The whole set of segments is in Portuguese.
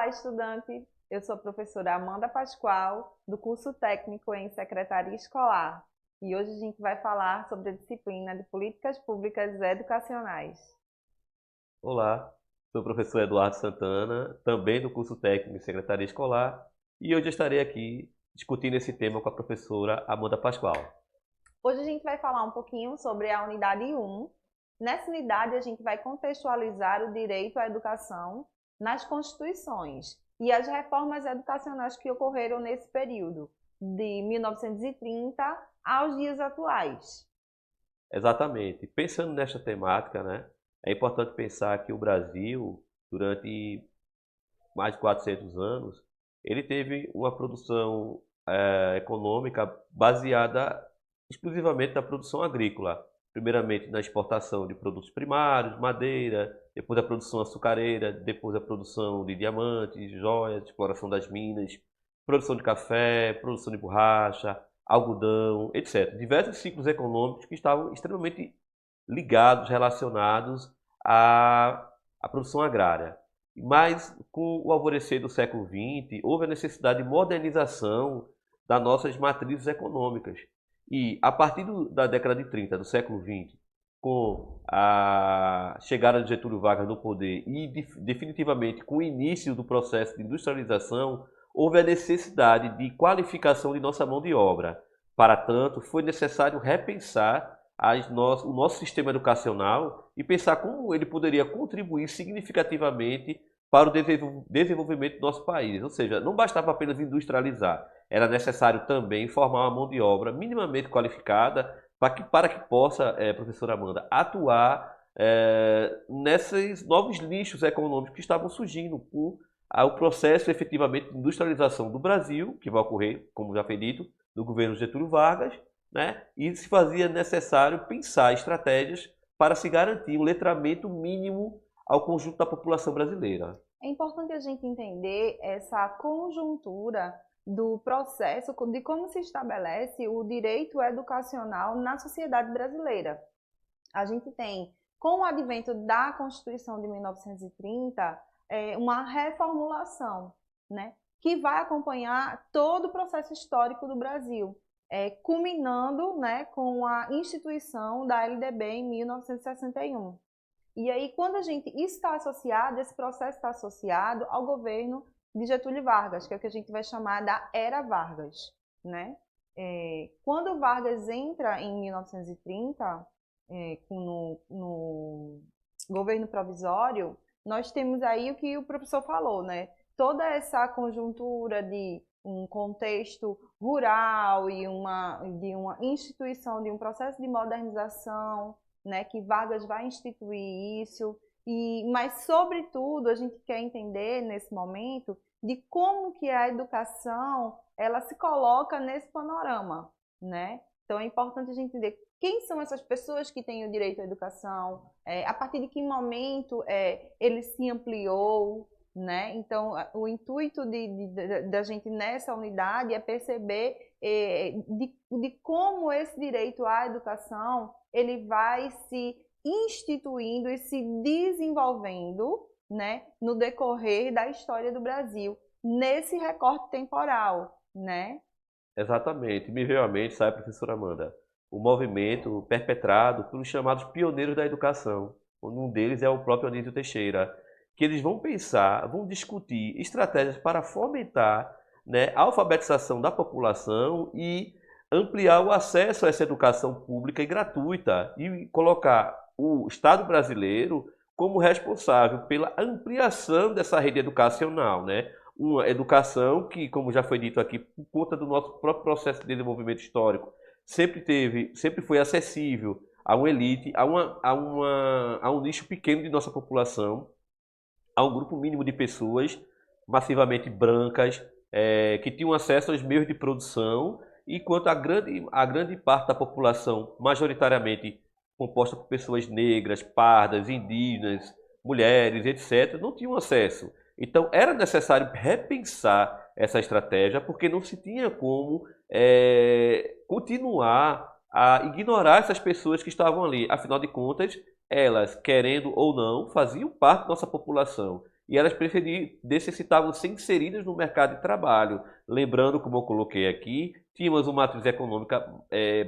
Olá, estudante! Eu sou a professora Amanda Pascoal, do curso técnico em Secretaria Escolar, e hoje a gente vai falar sobre a disciplina de Políticas Públicas Educacionais. Olá, sou o professor Eduardo Santana, também do curso técnico em Secretaria Escolar, e hoje eu estarei aqui discutindo esse tema com a professora Amanda Pascoal. Hoje a gente vai falar um pouquinho sobre a unidade 1. Nessa unidade a gente vai contextualizar o direito à educação nas constituições e as reformas educacionais que ocorreram nesse período, de 1930 aos dias atuais. Exatamente. Pensando nesta temática, né, é importante pensar que o Brasil, durante mais de 400 anos, ele teve uma produção econômica baseada exclusivamente na produção agrícola. Primeiramente na exportação de produtos primários, madeira, depois a produção açucareira, depois a produção de diamantes, joias, exploração das minas, produção de café, produção de borracha, algodão, etc. Diversos ciclos econômicos que estavam extremamente ligados, relacionados à produção agrária. Mas, com o alvorecer do século XX, houve a necessidade de modernização das nossas matrizes econômicas. E, a partir da década de 30 do século XX, com a chegada de Getúlio Vargas no poder e, definitivamente, com o início do processo de industrialização, houve a necessidade de qualificação de nossa mão de obra. Para tanto, foi necessário repensar o nosso sistema educacional e pensar como ele poderia contribuir significativamente para o desenvolvimento do nosso país. Ou seja, não bastava apenas industrializar, era necessário também formar uma mão de obra minimamente qualificada para que possa, professora Amanda, atuar nesses novos nichos econômicos que estavam surgindo com o processo efetivamente de industrialização do Brasil, que vai ocorrer, como já foi dito, no governo Getúlio Vargas, né? E se fazia necessário pensar estratégias para se garantir um letramento mínimo ao conjunto da população brasileira. É importante a gente entender essa conjuntura do processo de como se estabelece o direito educacional na sociedade brasileira. A gente tem, com o advento da Constituição de 1930, uma reformulação, né, que vai acompanhar todo o processo histórico do Brasil, culminando, né, com a instituição da LDB em 1961. E aí, quando a gente está associado, esse processo está associado ao governo de Getúlio Vargas, que é o que a gente vai chamar da Era Vargas, né? Quando Vargas entra em 1930, no governo provisório, nós temos aí o que o professor falou, né? Toda essa conjuntura de um contexto rural e de uma instituição, de um processo de modernização, né, que Vargas vai instituir isso, mas, sobretudo, a gente quer entender, nesse momento, de como que a educação ela se coloca nesse panorama, né? Então, é importante a gente entender quem são essas pessoas que têm o direito à educação, a partir de que momento ele se ampliou, né? Então, o intuito da gente nessa unidade é perceber de como esse direito à educação ele vai se instituindo e se desenvolvendo, né, no decorrer da história do Brasil, nesse recorte temporal, né? Exatamente. Me veio à mente, sabe, professora Amanda, o movimento perpetrado pelos chamados pioneiros da educação. Um deles é o próprio Anísio Teixeira, que eles vão pensar, vão discutir estratégias para fomentar, né, a alfabetização da população e ampliar o acesso a essa educação pública e gratuita e colocar o Estado brasileiro como responsável pela ampliação dessa rede educacional, né? Uma educação que, como já foi dito aqui, por conta do nosso próprio processo de desenvolvimento histórico, sempre foi acessível a uma elite, a um nicho pequeno de nossa população, a um grupo mínimo de pessoas massivamente brancas, que tinham acesso aos meios de produção, enquanto a grande parte da população, majoritariamente composta por pessoas negras, pardas, indígenas, mulheres, etc., não tinham acesso. Então, era necessário repensar essa estratégia, porque não se tinha como continuar a ignorar essas pessoas que estavam ali. Afinal de contas, elas, querendo ou não, faziam parte da nossa população. e elas necessitavam ser inseridas no mercado de trabalho. Lembrando, como eu coloquei aqui, tínhamos uma matriz econômica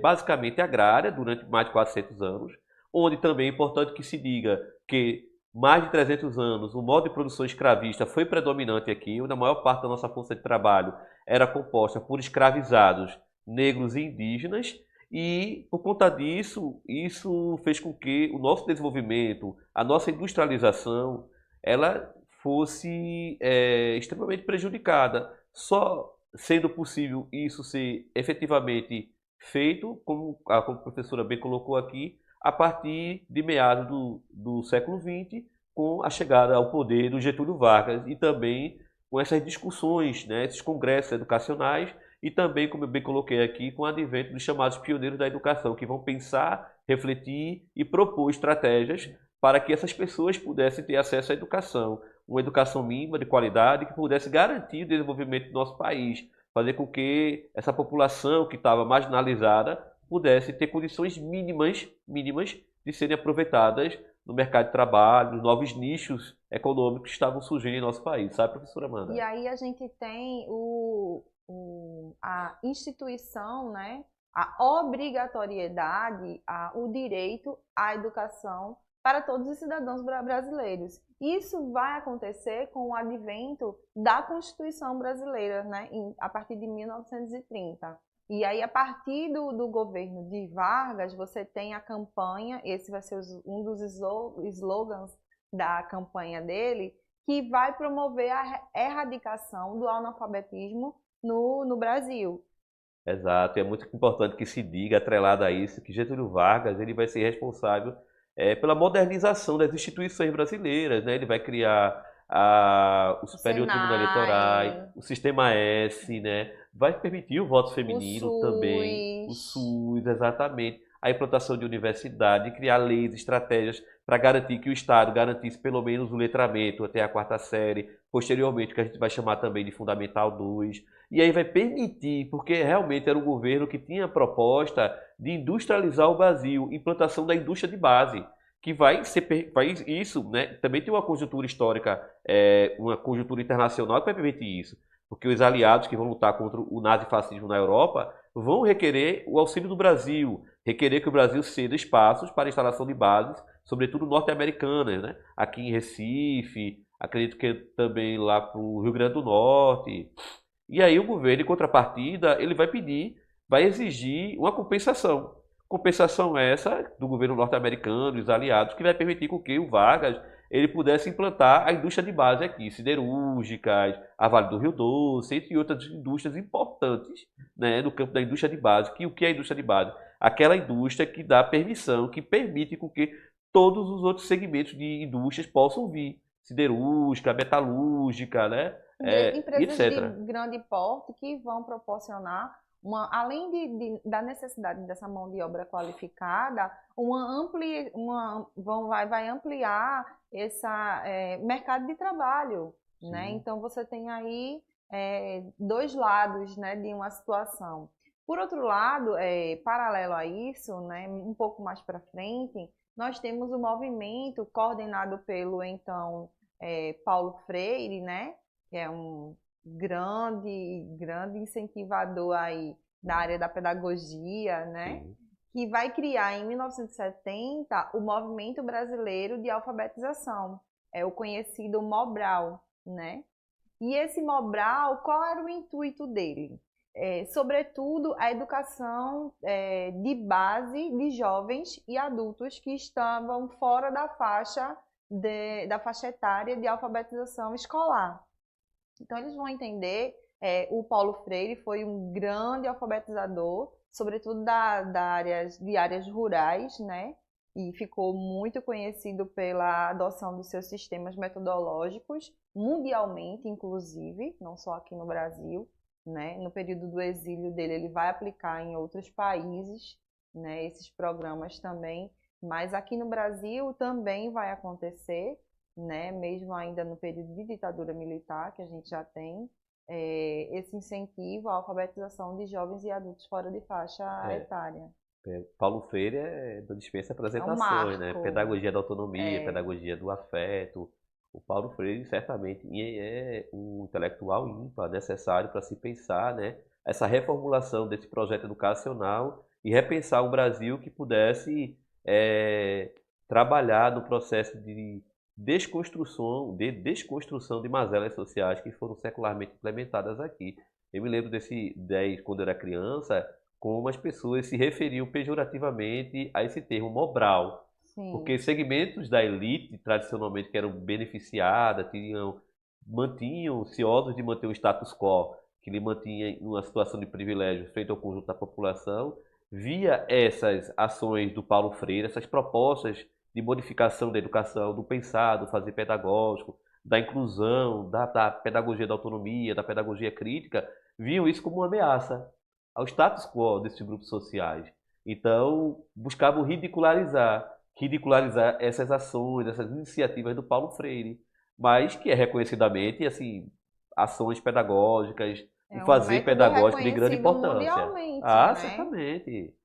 basicamente agrária durante mais de 400 anos, onde também é importante que se diga que mais de 300 anos o modo de produção escravista foi predominante aqui, onde a maior parte da nossa força de trabalho era composta por escravizados negros e indígenas, e por conta disso, isso fez com que o nosso desenvolvimento, a nossa industrialização, ela fosse extremamente prejudicada. Só sendo possível isso ser efetivamente feito, como a professora bem colocou aqui, a partir de meados do século XX, com a chegada ao poder do Getúlio Vargas e também com essas discussões, né, esses congressos educacionais e também, como eu bem coloquei aqui, com o advento dos chamados pioneiros da educação, que vão pensar, refletir e propor estratégias para que essas pessoas pudessem ter acesso à educação, uma educação mínima, de qualidade, que pudesse garantir o desenvolvimento do nosso país, fazer com que essa população que estava marginalizada pudesse ter condições mínimas de serem aproveitadas no mercado de trabalho, nos novos nichos econômicos que estavam surgindo em nosso país, sabe, professora Amanda? E aí a gente tem a instituição, né, a obrigatoriedade, o direito à educação para todos os cidadãos brasileiros. Isso vai acontecer com o advento da Constituição brasileira, né, a partir de 1930. E aí, a partir do governo de Vargas, você tem a campanha, esse vai ser um dos slogans da campanha dele, que vai promover a erradicação do analfabetismo no Brasil. Exato, é muito importante que se diga, atrelado a isso, que Getúlio Vargas ele vai ser responsável pela modernização das instituições brasileiras, né? Ele vai criar o O Superior Tribunal Eleitoral, Senai, o Sistema S, né? Vai permitir o voto o feminino também, o SUS. SUS, exatamente, a implantação de universidade, criar leis, estratégias para garantir que o Estado garantisse pelo menos o letramento até a quarta série, posteriormente, que a gente vai chamar também de Fundamental 2. E aí vai permitir, porque realmente era um governo que tinha a proposta de industrializar o Brasil, implantação da indústria de base, que isso, né? Também tem uma conjuntura histórica, uma conjuntura internacional que vai permitir isso, porque os aliados que vão lutar contra o nazifascismo na Europa vão requerer o auxílio do Brasil, requerer que o Brasil ceda espaços para a instalação de bases, sobretudo norte-americanas, né? Aqui em Recife, acredito que também lá para o Rio Grande do Norte. E aí o governo, em contrapartida, ele vai exigir uma compensação. Compensação essa do governo norte-americano e os aliados, que vai permitir com que o Vargas ele pudesse implantar a indústria de base aqui, siderúrgicas, a Vale do Rio Doce, entre outras indústrias importantes, né, no campo da indústria de base. Que o que é a indústria de base? Aquela indústria que dá permissão, que permite com que todos os outros segmentos de indústrias possam vir. Siderúrgica, metalúrgica, né? Empresas de Etc. grande porte que vão proporcionar, além da necessidade dessa mão de obra qualificada, vai ampliar esse mercado de trabalho, né? Sim. Então você tem aí dois lados, né, de uma situação. Por outro lado, paralelo a isso, né, um pouco mais para frente, nós temos o movimento coordenado pelo então Paulo Freire, né, que é um grande incentivador aí da área da pedagogia, né, Sim. que vai criar em 1970 o Movimento Brasileiro de Alfabetização, o conhecido Mobral, né? E esse Mobral, qual era o intuito dele? Sobretudo a educação de base de jovens e adultos que estavam fora da da faixa etária de alfabetização escolar. Então eles vão entender, o Paulo Freire foi um grande alfabetizador, sobretudo de áreas rurais, né? E ficou muito conhecido pela adoção dos seus sistemas metodológicos, mundialmente, inclusive, não só aqui no Brasil, né? No período do exílio dele, ele vai aplicar em outros países, né, esses programas também, mas aqui no Brasil também vai acontecer, né, mesmo ainda no período de ditadura militar, que a gente já tem, esse incentivo à alfabetização de jovens e adultos fora de faixa É. etária. Paulo Freire dispensa É um apresentações, né? marco. Pedagogia da autonomia, É, pedagogia do afeto, O Paulo Freire certamente é um intelectual ímpar, necessário para se pensar, né, essa reformulação desse projeto educacional e repensar um Brasil que pudesse trabalhar no processo de desconstrução de mazelas sociais que foram secularmente implementadas aqui. Eu me lembro desse 10 quando eu era criança, como as pessoas se referiam pejorativamente a esse termo Mobral. Sim. Porque segmentos da elite, tradicionalmente, que eram beneficiadas, mantinham ciosos de manter o status quo, que lhe mantinha em uma situação de privilégio frente ao conjunto da população, via essas ações do Paulo Freire, essas propostas de modificação da educação, do pensar, do fazer pedagógico, da inclusão, da pedagogia da autonomia, da pedagogia crítica, viam isso como uma ameaça ao status quo desses grupos sociais. Então, buscavam ridicularizar essas ações, essas iniciativas do Paulo Freire, mas que é reconhecidamente, assim, ações pedagógicas, um É um fazer método pedagógico de grande reconhecido importância. mundialmente, Ah, né? certamente.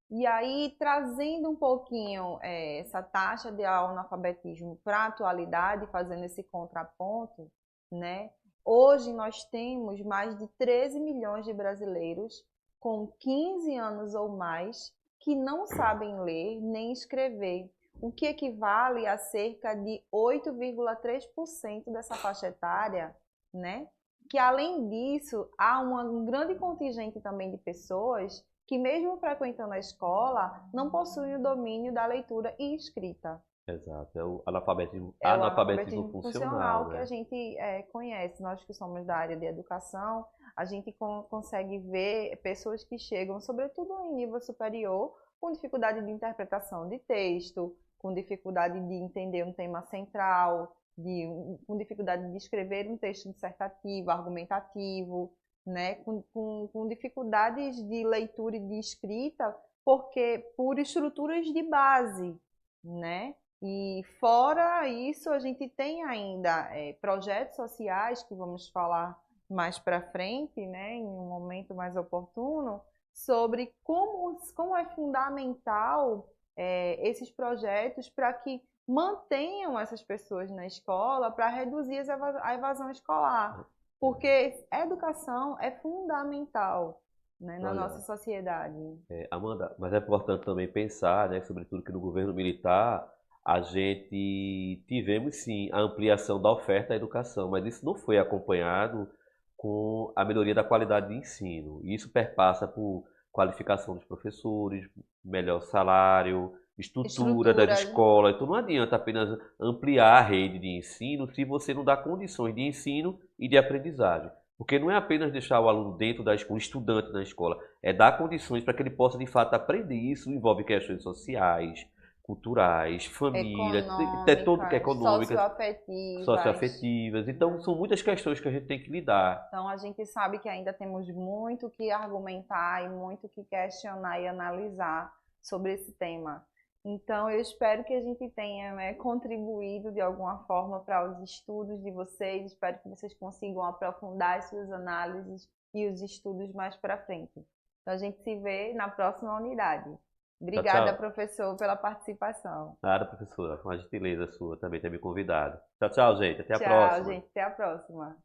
E aí, trazendo um pouquinho essa taxa de analfabetismo para a atualidade, fazendo esse contraponto, né? Hoje nós temos mais de 13 milhões de brasileiros com 15 anos ou mais que não sabem ler nem escrever, o que equivale a cerca de 8,3% dessa faixa etária, né? Que além disso, há um grande contingente também de pessoas que mesmo frequentando a escola, não possuem o domínio da leitura e escrita. Exato, é o analfabetismo, É o analfabetismo analfabetismo funcional, funcional que a né? gente conhece. Nós que somos da área de educação, a gente consegue ver pessoas que chegam, sobretudo em nível superior, com dificuldade de interpretação de texto, com dificuldade de entender um tema central, com dificuldade de escrever um texto dissertativo, argumentativo, né? Com dificuldades de leitura e de escrita, porque por estruturas de base, né? E fora isso, a gente tem ainda projetos sociais que vamos falar mais para frente, né, em um momento mais oportuno, sobre como é fundamental esses projetos para que mantenham essas pessoas na escola para reduzir a evasão escolar. Porque a educação é fundamental, né, na nossa Olha, sociedade. Amanda, mas é importante também pensar, né, sobretudo que no governo militar, a gente tivemos sim a ampliação da oferta à educação, mas isso não foi acompanhado com a melhoria da qualidade de ensino. Isso perpassa por qualificação dos professores, melhor salário, estrutura das Estruturas. escolas. Então não adianta apenas ampliar a rede de ensino se você não dá condições de ensino e de aprendizagem. Porque não é apenas deixar o aluno dentro da escola, o estudante na escola, é dar condições para que ele possa de fato aprender. Isso envolve questões sociais, culturais, família, todo que é Econômicas, econômicas, socioafetivas, socioafetivas. Então né? são muitas questões que a gente tem que lidar. Então a gente sabe que ainda temos muito que argumentar e muito que questionar e analisar sobre esse tema. Então eu espero que a gente tenha, né, contribuído de alguma forma para os estudos de vocês. Espero que vocês consigam aprofundar as suas análises e os estudos mais para frente. Então a gente se vê na próxima unidade. Tchau, Obrigada, tchau. professor, pela participação. Nada, professora, com a gentileza sua também ter me convidado. Tchau, tchau, gente. Até a Tchau, próxima. gente. Até a próxima.